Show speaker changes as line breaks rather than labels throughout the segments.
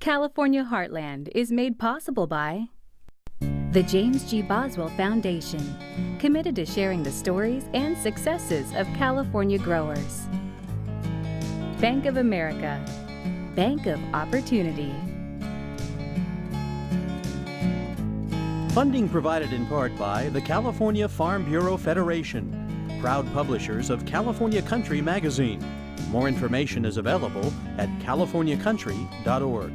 California Heartland is made possible by the James G. Boswell Foundation, committed to sharing the stories and successes of California growers. Bank of America, Bank of Opportunity.
Funding provided in part by the California Farm Bureau Federation, proud publishers of California Country magazine. More information is available at californiacountry.org.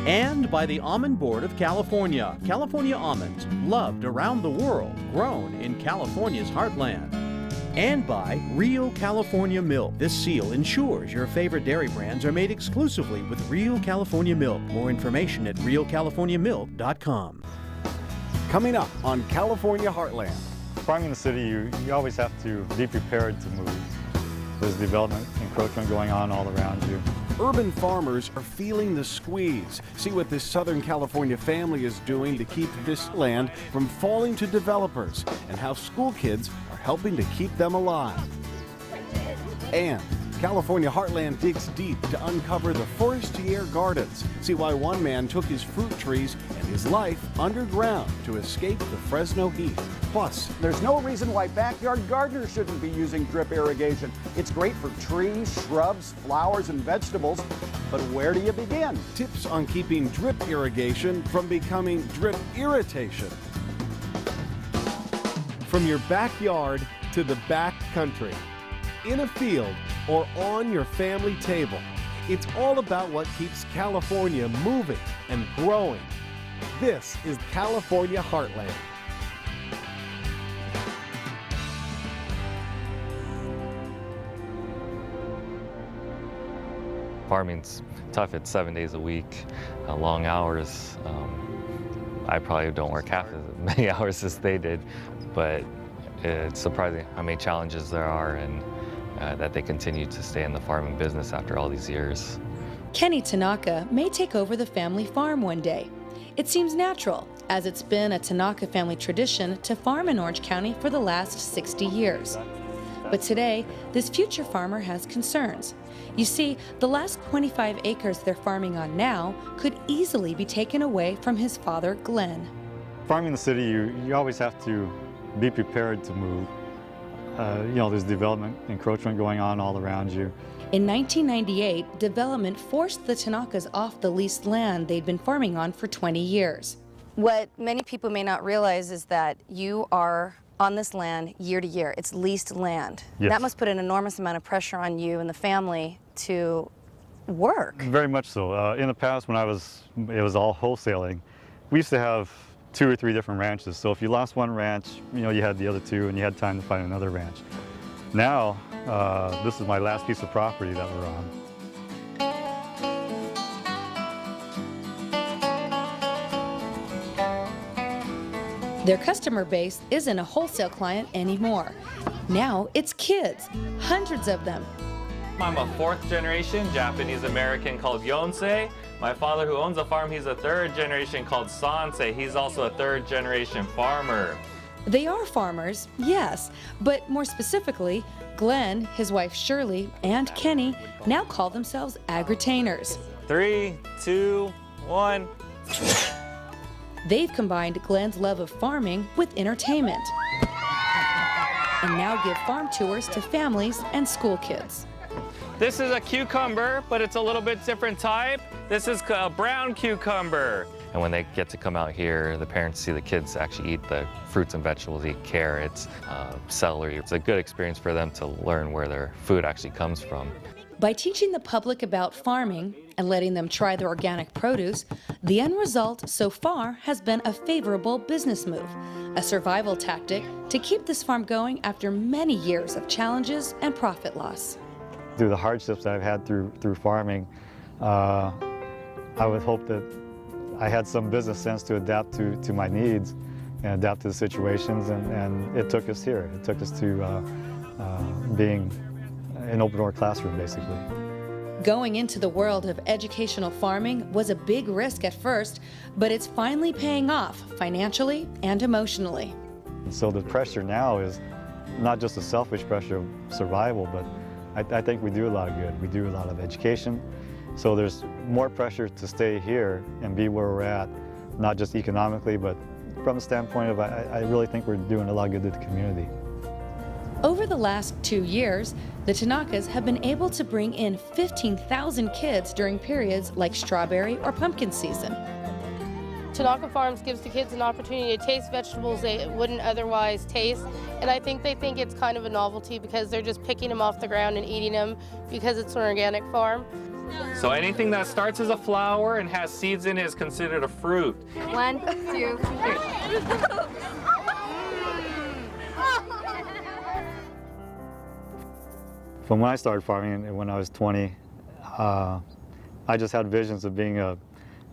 And by the Almond Board of California. California almonds, loved around the world, grown in California's heartland. And by Real California Milk. This seal ensures your favorite dairy brands are made exclusively with Real California Milk. More information at realcaliforniamilk.com.
Coming up on California Heartland.
Farming in the city, you always have to be prepared to move. There's development, encroachment going on all around you.
Urban farmers are feeling the squeeze. See what this Southern California family is doing to keep this land from falling to developers, and how school kids are helping to keep them alive. And California Heartland digs deep to uncover the Forestiere gardens. See why one man took his fruit trees and his life underground to escape the Fresno heat. Plus,
there's no reason why backyard gardeners shouldn't be using drip irrigation. It's great for trees, shrubs, flowers, and vegetables. But where do you begin?
Tips on keeping drip irrigation from becoming drip irritation. From your backyard to the back country, in a field or on your family table, it's all about what keeps California moving and growing. This is California Heartland.
Farming's tough. It's 7 days a week, long hours. I probably don't work half as many hours as they did, but it's surprising how many challenges there are, and that they continue to stay in the farming business after all these years.
Kenny Tanaka may take over the family farm one day. It seems natural, as it's been a Tanaka family tradition to farm in Orange County for the last 60 years. But today, this future farmer has concerns. You see, the last 25 acres they're farming on now could easily be taken away from his father, Glenn.
Farming in the city, you always have to be prepared to move. There's development, encroachment going on all around you.
In 1998, development forced the Tanakas off the leased land they'd been farming on for 20 years.
What many people may not realize is that you are on this land year to year. It's leased land.
Yes.
That must put an enormous amount of pressure on you and the family to work.
Very much so. In the past, when it was all wholesaling, we used to have 2 or 3 different ranches. So if you lost one ranch, you had the other 2, and you had time to find another ranch. Now, this is my last piece of property that we're on.
Their customer base isn't a wholesale client anymore. Now it's kids, hundreds of them.
I'm a 4th generation Japanese American called Yonsei. My father, who owns a farm, he's a 3rd generation called Sansei. He's also a 3rd generation farmer.
They are farmers, yes, but more specifically, Glenn, his wife Shirley, and Kenny now call themselves agritainers.
3, 2, 1.
They've combined Glenn's love of farming with entertainment, and now give farm tours to families and school kids.
This is a cucumber, but it's a little bit different type. This is a brown cucumber.
And when they get to come out here, the parents see the kids actually eat the fruits and vegetables, eat carrots, celery. It's a good experience for them to learn where their food actually comes from.
By teaching the public about farming and letting them try their organic produce, the end result so far has been a favorable business move, a survival tactic to keep this farm going after many years of challenges and profit loss.
Through the hardships that I've had through farming, I would hope that I had some business sense to adapt to my needs and adapt to the situations, and it took us here. It took us to being an open-door classroom, basically.
Going into the world of educational farming was a big risk at first, but it's finally paying off financially and emotionally.
So the pressure now is not just a selfish pressure of survival, but I think we do a lot of good. We do a lot of education. So there's more pressure to stay here and be where we're at, not just economically, but from the standpoint of I really think we're doing a lot of good to the community.
Over the last 2 years, the Tanakas have been able to bring in 15,000 kids during periods like strawberry or pumpkin season.
Tanaka Farms gives the kids an opportunity to taste vegetables they wouldn't otherwise taste, and I think they think it's kind of a novelty because they're just picking them off the ground and eating them because it's an organic farm.
So anything that starts as a flower and has seeds in it is considered a fruit.
1, 2, 3.
From when I started farming when I was 20, I just had visions of being a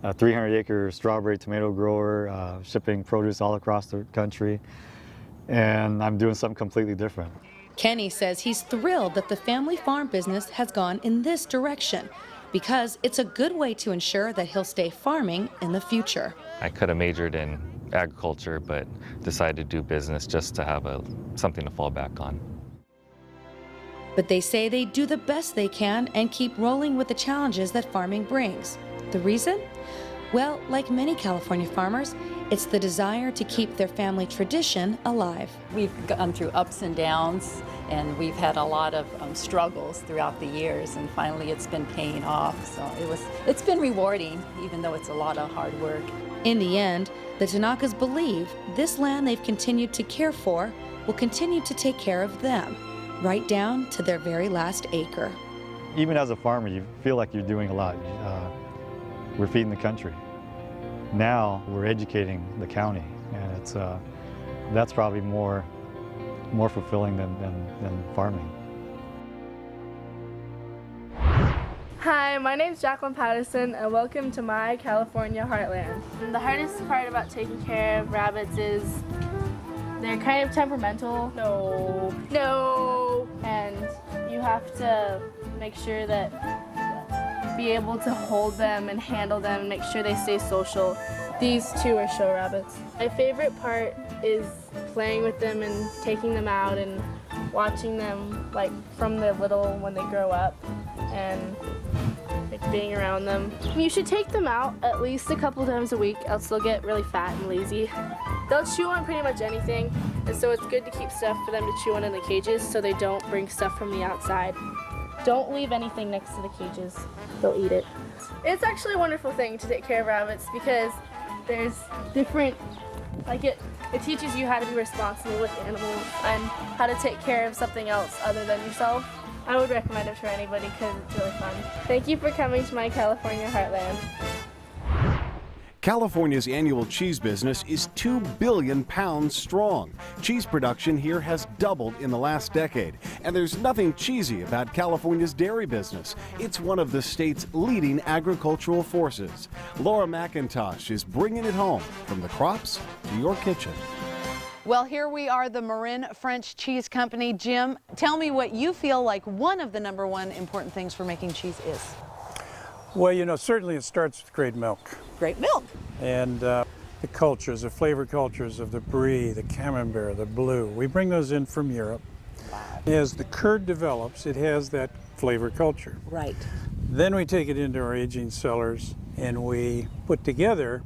300-acre strawberry tomato grower, shipping produce all across the country, and I'm doing something completely different.
Kenny says he's thrilled that the family farm business has gone in this direction because it's a good way to ensure that he'll stay farming in the future.
I could have majored in agriculture, but decided to do business just to have something to fall back on.
But they say they do the best they can and keep rolling with the challenges that farming brings. The reason? Well, like many California farmers, it's the desire to keep their family tradition alive.
We've gone through ups and downs, and we've had a lot of struggles throughout the years, and finally it's been paying off. So it's been rewarding, even though it's a lot of hard work.
In the end, the Tanakas believe this land they've continued to care for will continue to take care of them, right down to their very last acre.
Even as a farmer, you feel like you're doing a lot. We're feeding the country. Now we're educating the county, and that's probably more fulfilling than farming.
Hi, my name's Jacqueline Patterson, and welcome to my California Heartland. The hardest part about taking care of rabbits is they're kind of temperamental. No. And you have to make sure that be able to hold them and handle them and make sure they stay social. These two are show rabbits. My favorite part is playing with them and taking them out and watching them like from they're little when they grow up and like being around them. You should take them out at least a couple times a week, else they'll get really fat and lazy. They'll chew on pretty much anything, and so it's good to keep stuff for them to chew on in the cages so they don't bring stuff from the outside. Don't leave anything next to the cages. They'll eat it. It's actually a wonderful thing to take care of rabbits because there's different, like it teaches you how to be responsible with animals and how to take care of something else other than yourself. I would recommend it for anybody because it's really fun. Thank you for coming to my California Heartland.
California's annual cheese business is 2 billion pounds strong. Cheese production here has doubled in the last decade, and there's nothing cheesy about California's dairy business. It's one of the state's leading agricultural forces. Laura McIntosh is bringing it home from the crops to your kitchen.
Well, here we are, the Marin French Cheese Company. Jim, tell me what you feel like one of the #1 important things for making cheese is.
Well, you know, certainly it starts with great milk.
Great milk.
And the cultures, the flavor cultures of the Brie, the Camembert, the Blue. We bring those in from Europe. Wow. As the curd develops, it has that flavor culture.
Right.
Then we take it into our aging cellars and we put together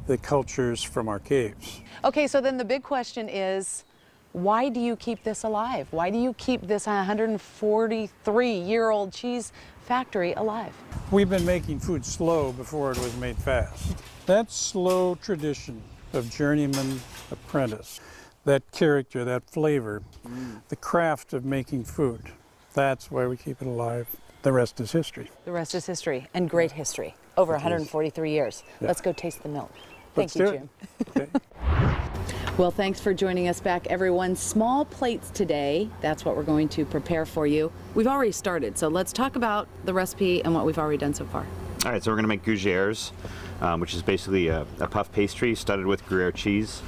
the cultures from our caves.
Okay, so then the big question is, why do you keep this alive? Why do you keep this 143-year-old cheese factory alive?
We've been making food slow before it was made fast. That slow tradition of journeyman apprentice, that character, that flavor, the craft of making food, that's why we keep it alive. The rest is history.
The rest is history, and great history, over 143 years. Yeah. Let's go taste the milk. Thank you, Jim.
Okay.
Well, thanks for joining us back, everyone. Small plates today. That's what we're going to prepare for you. We've already started, so let's talk about the recipe and what we've already done so far.
All right, so we're going to make Gougeres, which is basically a puff pastry studded with Gruyere cheese.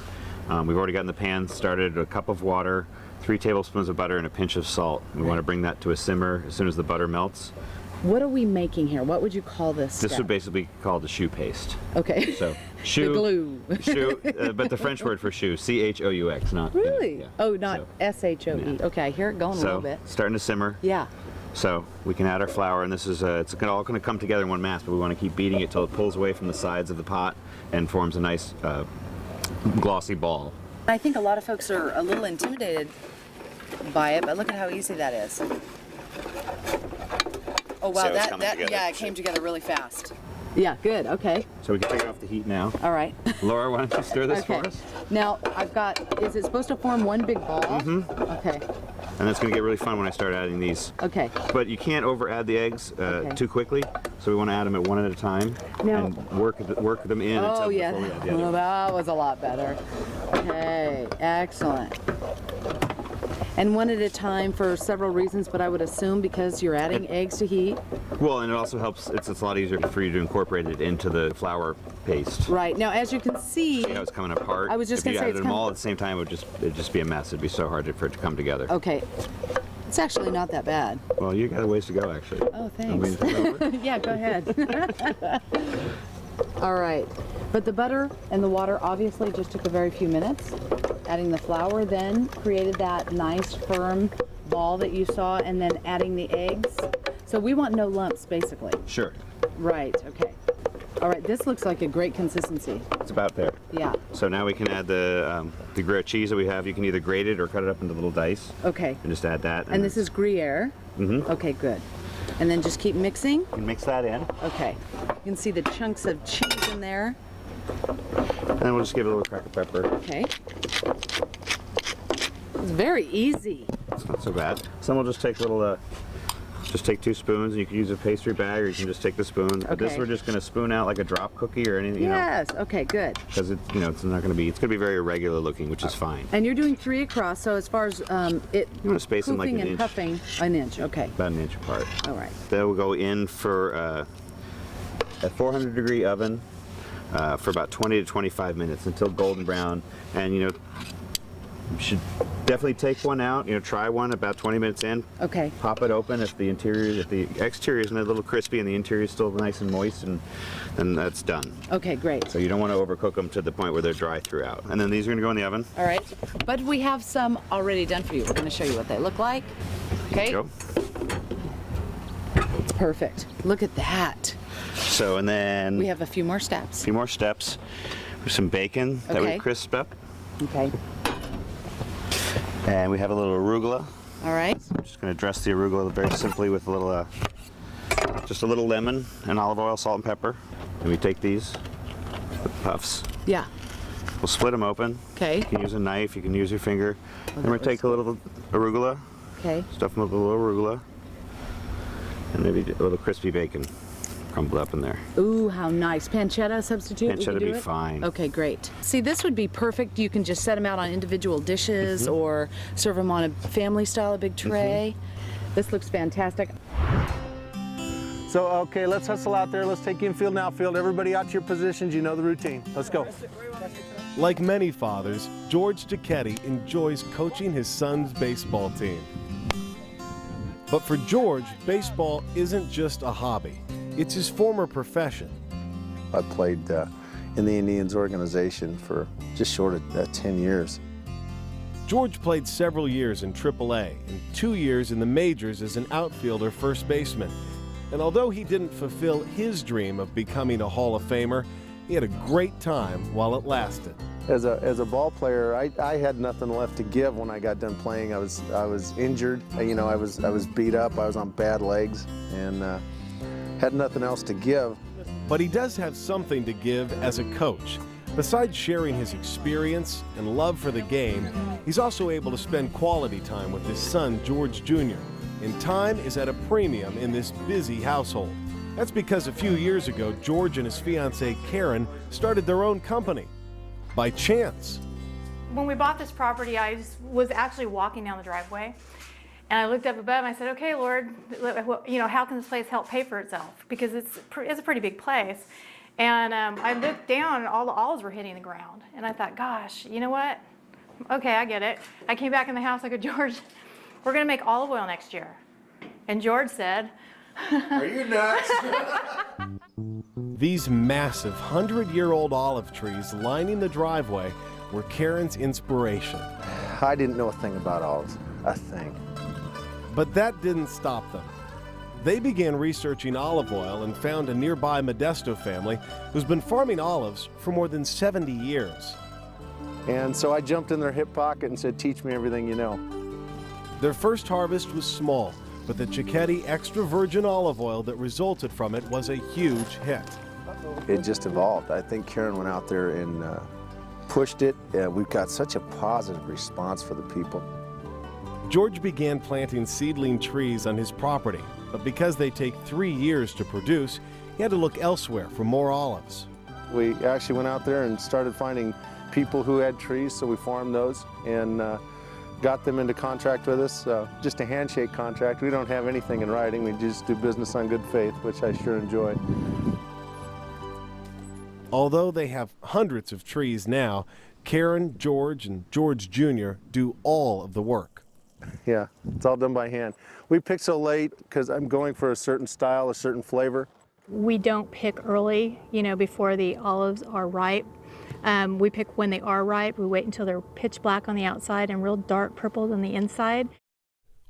We've already got in the pan started a cup of water, 3 tablespoons of butter, and a pinch of salt. We want to bring that to a simmer as soon as the butter melts.
What are we making here? What would you call this
This
step?
would basically be called the shoe paste.
Okay.
So shoe,
The glue.
shoe, but the French word for shoe, C-H-O-U-X, not.
Really?
Yeah.
Oh, not S-H-O-E.
Yeah.
Okay, I hear it going a little
So
bit.
starting to simmer.
Yeah.
So we can add our flour, and this is it's all going to come together in one mass, but we want to keep beating it till it pulls away from the sides of the pot and forms a nice glossy ball.
I think a lot of folks are a little intimidated by it, but look at how easy that is. Oh wow,
So it's coming together.
yeah, it came together really fast. Yeah, good. Okay.
So we can take it off the heat now.
All right.
Laura, why don't you stir this
Okay.
for us?
Now I've got. Is it supposed to form one big ball?
Mm-hmm.
Okay.
And that's going to get really fun when I start adding these.
Okay.
But you can't over add the eggs too quickly, so we want to add them at one at a time
Now-
and work them in.
Oh
until
yeah.
before we add the other.
Well, that was a lot better. Okay. Excellent. And one at a time for several reasons, but I would assume because you're adding eggs to heat.
Well, and it also helps. It's a lot easier for you to incorporate it into the flour paste.
Right. Now, as you can see.
See how it's coming apart?
I was just
if
gonna
you
say
added
it's
them all
coming-
at the same time, it'd just be a mess. It'd be so hard for it to come together.
Okay. It's actually not that bad.
Well, you got a ways to go, actually.
Oh,
Want me to take over?
thanks. Yeah, go ahead. All right. But the butter and the water obviously just took a very few minutes. Adding the flour then created that nice firm ball that you saw, and then adding the eggs. So we want no lumps, basically.
Sure.
Right, okay. All right, this looks like a great consistency.
It's about there.
Yeah.
So now we can add the Gruyere cheese that we have. You can either grate it or cut it up into little dice.
Okay.
And just add that.
And this is Gruyere.
Mm-hmm.
Okay, good. And then just keep mixing.
You can mix that in.
Okay. You can see the chunks of cheese in there.
And then we'll just give it a little cracker pepper.
Okay. It's very easy.
It's not so bad. Some will just take a little, just take 2 spoons, and you can use a pastry bag, or you can just take the spoon. But this
Okay.
we're just going to spoon out like a drop cookie or anything,
Yes. Okay, good.
because it's it's not going to be, it's going to be very irregular looking, which is fine.
And you're doing 3 across, so as far as it
You want to space them like
poofing
an
and
inch,
puffing, an inch. Okay.
about an inch apart.
All right.
Then we'll go in for a 400-degree oven for about 20 to 25 minutes until golden brown. And you should definitely take one out. Try one about 20 minutes in.
Okay.
Pop it open if the exterior is a little crispy and the interior is still nice and moist, and then that's done.
Okay, great.
So you don't want to overcook them to the point where they're dry throughout. And then these are going to go in the oven.
All right. But we have some already done for you. We're going to show you what they look like. Okay.
Go.
Perfect. Look at that.
So and then
We have a few more steps.
a few more steps. With some bacon that
Okay.
we crisp up.
Okay.
And we have a little arugula.
All right.
I'm just going to dress the arugula very simply with a little, just a little lemon and olive oil, salt and pepper. And we take these puffs.
Yeah.
We'll split them open.
Okay.
You can use a knife, you can use your finger. And we're going to take a little arugula,
Okay.
stuff them with a little arugula, and maybe a little crispy bacon crumbled up in there.
Ooh, how nice. Pancetta substitute? we
Pancetta
can do
be
it?
fine.
Okay, great. See, this would be perfect. You can just set them out on individual dishes or serve them on a family style, a big tray. This looks fantastic.
So, okay, let's hustle out there. Let's take infield and outfield. Everybody out to your positions. You know the routine. Let's go.
Like many fathers, George Ducetti enjoys coaching his son's baseball team. But for George, baseball isn't just a hobby. It's his former profession.
I played in the Indians organization for just short of 10 years.
George played several years in AAA and 2 years in the majors as an outfielder first baseman. And although he didn't fulfill his dream of becoming a Hall of Famer, he had a great time while it lasted.
As a ball player, I had nothing left to give when I got done playing. I was injured. I was beat up. I was on bad legs and had nothing else to give.
But he does have something to give as a coach. Besides sharing his experience and love for the game, he's also able to spend quality time with his son, George Jr. And time is at a premium in this busy household. That's because a few years ago, George and his fiancée, Karen, started their own company. By chance.
When we bought this property, I was actually walking down the driveway, and I looked up above and I said, okay, Lord, how can this place help pay for itself? Because it's a pretty big place. And I looked down and all the olives were hitting the ground. And I thought, gosh, you know what? Okay, I get it. I came back in the house, I go, George, we're gonna make olive oil next year. And George said,
Are you nuts?
These massive 100-year-old olive trees lining the driveway were Karen's inspiration.
I didn't know a thing about olives, a thing.
But that didn't stop them. They began researching olive oil and found a nearby Modesto family who's been farming olives for more than 70 years.
And so I jumped in their hip pocket and said, teach me everything you know.
Their first harvest was small, but the Cicchetti extra virgin olive oil that resulted from it was a huge hit.
It just evolved. I think Karen went out there and pushed it. We've got such a positive response for the people.
George began planting seedling trees on his property, but because they take 3 years to produce, he had to look elsewhere for more olives.
We actually went out there and started finding people who had trees, so we farmed those and got them into contract with us. Just a handshake contract. We don't have anything in writing. We just do business on good faith, which I sure enjoy.
Although they have hundreds of trees now, Karen, George, and George Jr. do all of the work.
Yeah, it's all done by hand. We pick so late because I'm going for a certain style, a certain flavor.
We don't pick early, before the olives are ripe. We pick when they are ripe. We wait until they're pitch black on the outside and real dark purple on the inside.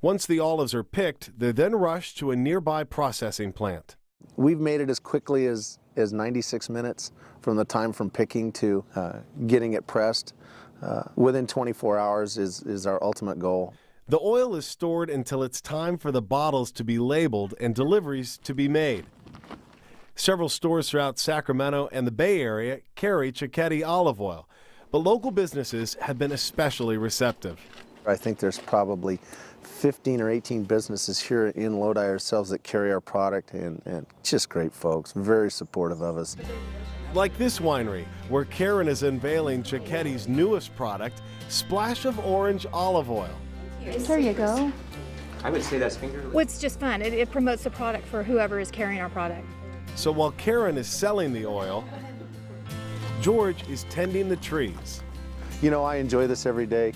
Once the olives are picked, they're then rushed to a nearby processing plant.
We've made it as quickly as 96 minutes from the time from picking to getting it pressed. Within 24 hours is our ultimate goal.
The oil is stored until it's time for the bottles to be labeled and deliveries to be made. Several stores throughout Sacramento and the Bay Area carry Cicchetti olive oil, but local businesses have been especially receptive.
I think there's probably 15 or 18 businesses here in Lodi ourselves that carry our product, and just great folks, very supportive of us.
Like this winery, where Karen is unveiling Cicchetti's newest product, Splash of Orange Olive Oil.
There you go.
I would say that's fingerless.
Well, it's just fun. It promotes the product for whoever is carrying our product.
So while Karen is selling the oil, George is tending the trees.
I enjoy this every day.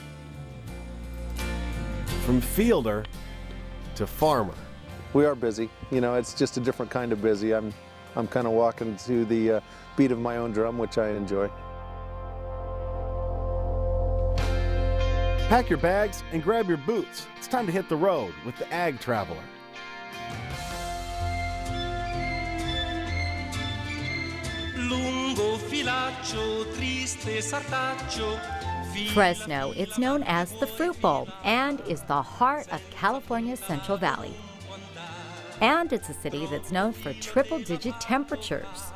From fielder to farmer.
We are busy. It's just a different kind of busy. I'm kind of walking to the beat of my own drum, which I enjoy.
Pack your bags and grab your boots. It's time to hit the road with the Ag Traveler.
Fresno, it's known as the Fruit Bowl and is the heart of California's Central Valley. And it's a city that's known for triple-digit temperatures.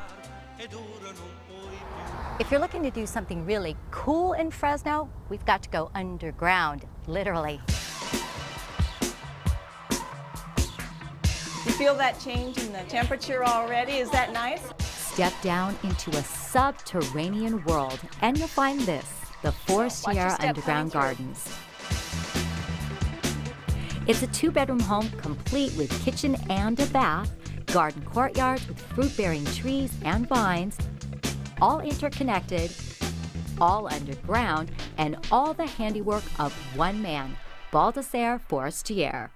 If you're looking to do something really cool in Fresno, we've got to go underground, literally.
You feel that change in the temperature already? Is that nice?
Step down into a subterranean world and you'll find this, the Forestiere Underground Gardens. It's a 2-bedroom home complete with kitchen and a bath, garden courtyards with fruit-bearing trees and vines, all interconnected, all underground, and all the handiwork of one man, Baldassare Forestiere.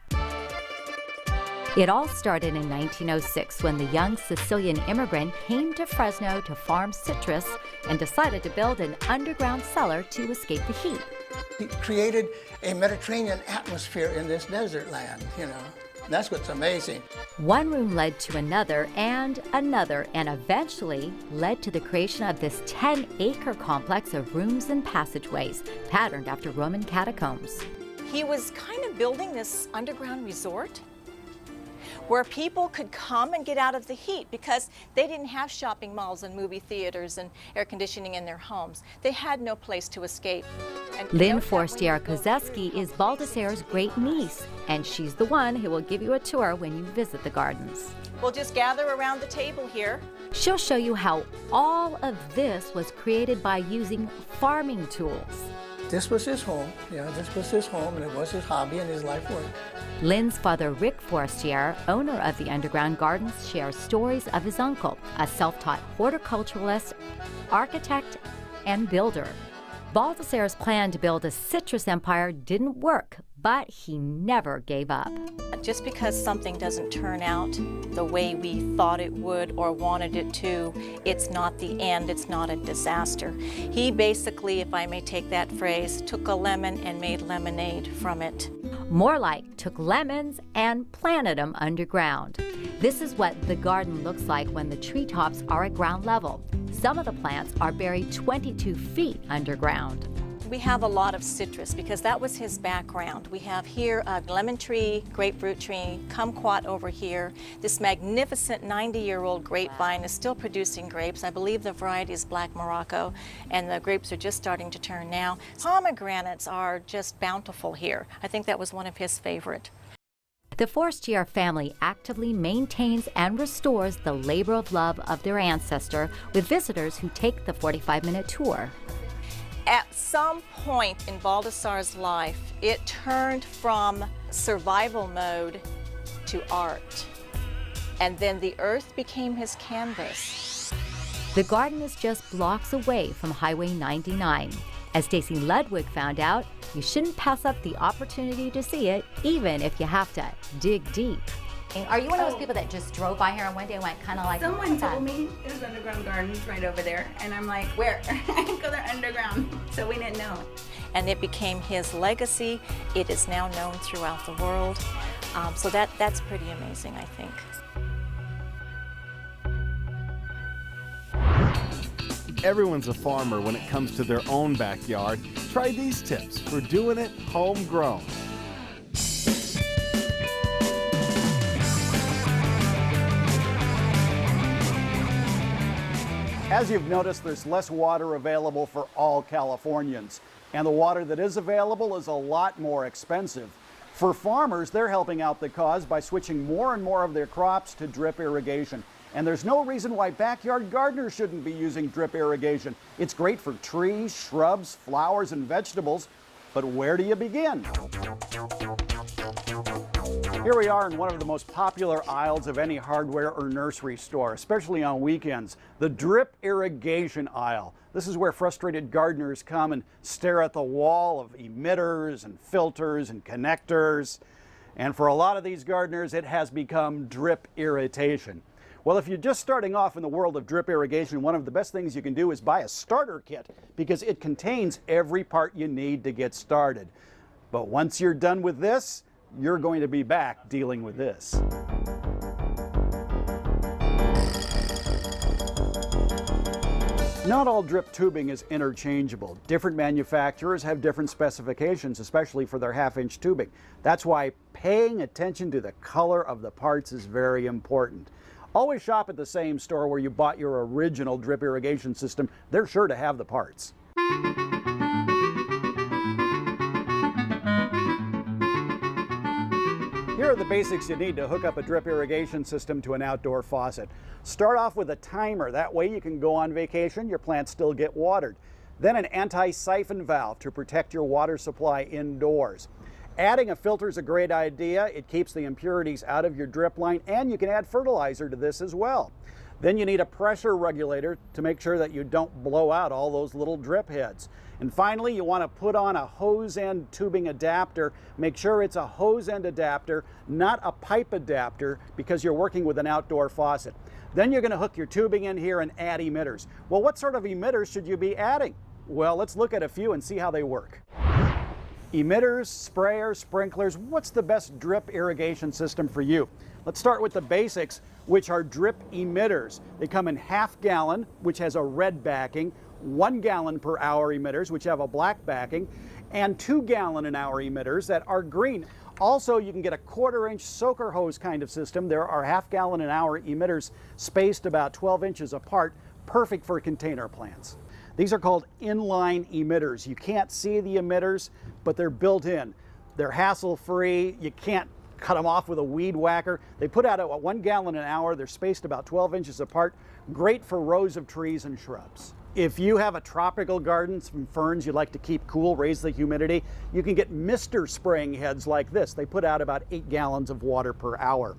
It all started in 1906 when the young Sicilian immigrant came to Fresno to farm citrus and decided to build an underground cellar to escape the heat.
He created a Mediterranean atmosphere in this desert land, That's what's amazing.
One room led to another, and eventually led to the creation of this 10-acre complex of rooms and passageways, patterned after Roman catacombs.
He was kind of building this underground resort where people could come and get out of the heat because they didn't have shopping malls and movie theaters and air conditioning in their homes. They had no place to escape. And
Lynn Forestiere Kozeski is Baldassare's great niece, and she's the one who will give you a tour when you visit the gardens.
We'll just gather around the table here.
She'll show you how all of this was created by using farming tools.
This was his home, this was his home, and it was his hobby and his life work.
Lynn's father, Rick Forestiere, owner of the Underground Gardens, shares stories of his uncle, a self-taught horticulturalist, architect, and builder. Baldassare's plan to build a citrus empire didn't work, but he never gave up.
Just because something doesn't turn out the way we thought it would or wanted it to, it's not the end, it's not a disaster. He basically, if I may take that phrase, took a lemon and made lemonade from it.
More like took lemons and planted them underground. This is what the garden looks like when the treetops are at ground level. Some of the plants are buried 22 feet underground.
We have a lot of citrus because that was his background. We have here a lemon tree, grapefruit tree, kumquat over here. This magnificent 90-year-old grapevine is still producing grapes. I believe the variety is Black Morocco, and the grapes are just starting to turn now. Pomegranates are just bountiful here. I think that was one of his favorite.
The Forestiere family actively maintains and restores the labor of love of their ancestor with visitors who take the 45-minute tour.
At some point in Baldassar's life, it turned from survival mode to art. And then the earth became his canvas.
The garden is just blocks away from Highway 99. As Stacy Ludwig found out, you shouldn't pass up the opportunity to see it, even if you have to dig deep. Are you one of those people that just drove by here on one day and went kind of like...
Someone told me there's underground gardens right over there, and I'm like, where? I didn't go there underground, so we didn't know.
And it became his legacy. It is now known throughout the world. So that's pretty amazing, I think.
Everyone's a farmer when it comes to their own backyard. Try these tips for doing it homegrown.
As you've noticed, there's less water available for all Californians, and the water that is available is a lot more expensive. For farmers, they're helping out the cause by switching more and more of their crops to drip irrigation. And there's no reason why backyard gardeners shouldn't be using drip irrigation. It's great for trees, shrubs, flowers, and vegetables. But where do you begin? Here we are in one of the most popular aisles of any hardware or nursery store, especially on weekends, the drip irrigation aisle. This is where frustrated gardeners come and stare at the wall of emitters and filters and connectors. And for a lot of these gardeners, it has become drip irritation. Well, if you're just starting off in the world of drip irrigation, one of the best things you can do is buy a starter kit because it contains every part you need to get started. But once you're done with this, you're going to be back dealing with this. Not all drip tubing is interchangeable. Different manufacturers have different specifications, especially for their half-inch tubing. That's why paying attention to the color of the parts is very important. Always shop at the same store where you bought your original drip irrigation system. They're sure to have the parts. Here are the basics you need to hook up a drip irrigation system to an outdoor faucet. Start off with a timer. That way you can go on vacation, your plants still get watered. Then an anti-siphon valve to protect your water supply indoors. Adding a filter is a great idea. It keeps the impurities out of your drip line, and you can add fertilizer to this as well. Then you need a pressure regulator to make sure that you don't blow out all those little drip heads. And finally, you want to put on a hose end tubing adapter. Make sure it's a hose end adapter, not a pipe adapter, because you're working with an outdoor faucet. Then you're going to hook your tubing in here and add emitters. Well, what sort of emitters should you be adding? Well, let's look at a few and see how they work. Emitters, sprayers, sprinklers, what's the best drip irrigation system for you? Let's start with the basics, which are drip emitters. They come in half gallon, which has a red backing, 1 gallon per hour emitters, which have a black backing, and 2 gallon an hour emitters that are green. Also, you can get a 1/4 inch soaker hose kind of system. There are half gallon an hour emitters spaced about 12 inches apart, perfect for container plants. These are called inline emitters. You can't see the emitters, but they're built in. They're hassle-free. You can't cut them off with a weed whacker. They put out at 1 gallon an hour. They're spaced about 12 inches apart. Great for rows of trees and shrubs. If you have a tropical garden, some ferns you'd like to keep cool, raise the humidity, you can get mister spraying heads like this. They put out about 8 gallons of water per hour.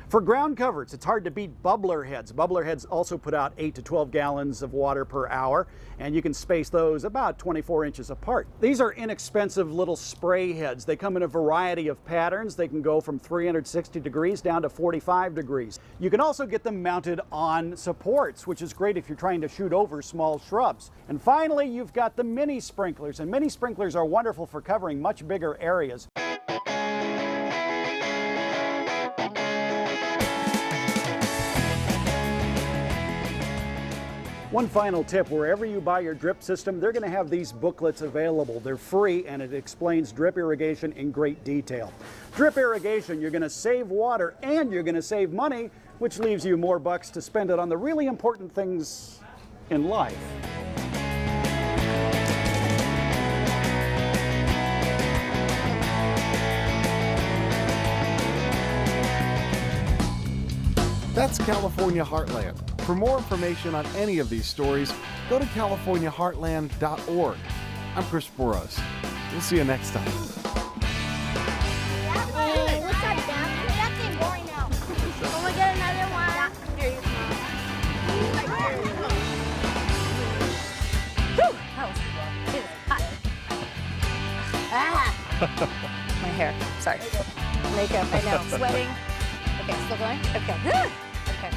For ground covers, it's hard to beat bubbler heads. Bubbler heads also put out 8 to 12 gallons of water per hour, and you can space those about 24 inches apart. These are inexpensive little spray heads. They come in a variety of patterns. They can go from 360 degrees down to 45 degrees. You can also get them mounted on supports, which is great if you're trying to shoot over small shrubs. And finally, you've got the mini sprinklers, and mini sprinklers are wonderful for covering much bigger areas. One final tip, wherever you buy your drip system, they're going to have these booklets available. They're free and it explains drip irrigation in great detail. Drip irrigation, you're going to save water and you're going to save money, which leaves you more bucks to spend it on the really important things in life.
That's California Heartland. For more information on any of these stories, go to californiaheartland.org. I'm Chris Boros. We'll see you next time.
Hey, what's that down? That thing boring out. Oh, we get another one. Here you go.
Whew, that was it is hot. Ah! My hair, sorry. Makeup, I know, sweating. Okay, still going? Okay. Okay.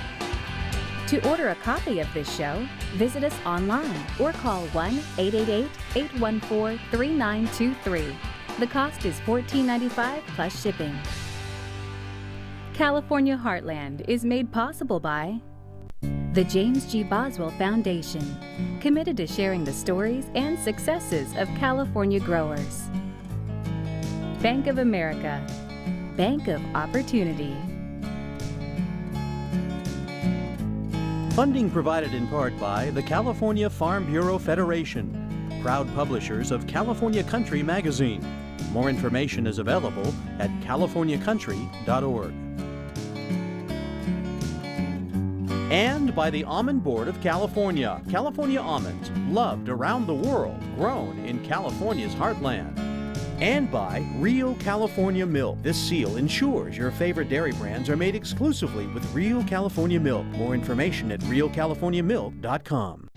To order a copy of this show, visit us online or call 1-888-814-3923. The cost is $14.95 plus shipping. California Heartland is made possible by the James G. Boswell Foundation, committed to sharing the stories and successes of California growers. Bank of America, Bank of Opportunity.
Funding provided in part by the California Farm Bureau Federation, proud publishers of California Country magazine. More information is available at californiacountry.org. And by the Almond Board of California. California almonds, loved around the world, grown in California's heartland. And by Real California Milk. This seal ensures your favorite dairy brands are made exclusively with Real California Milk. More information at realcaliforniamilk.com.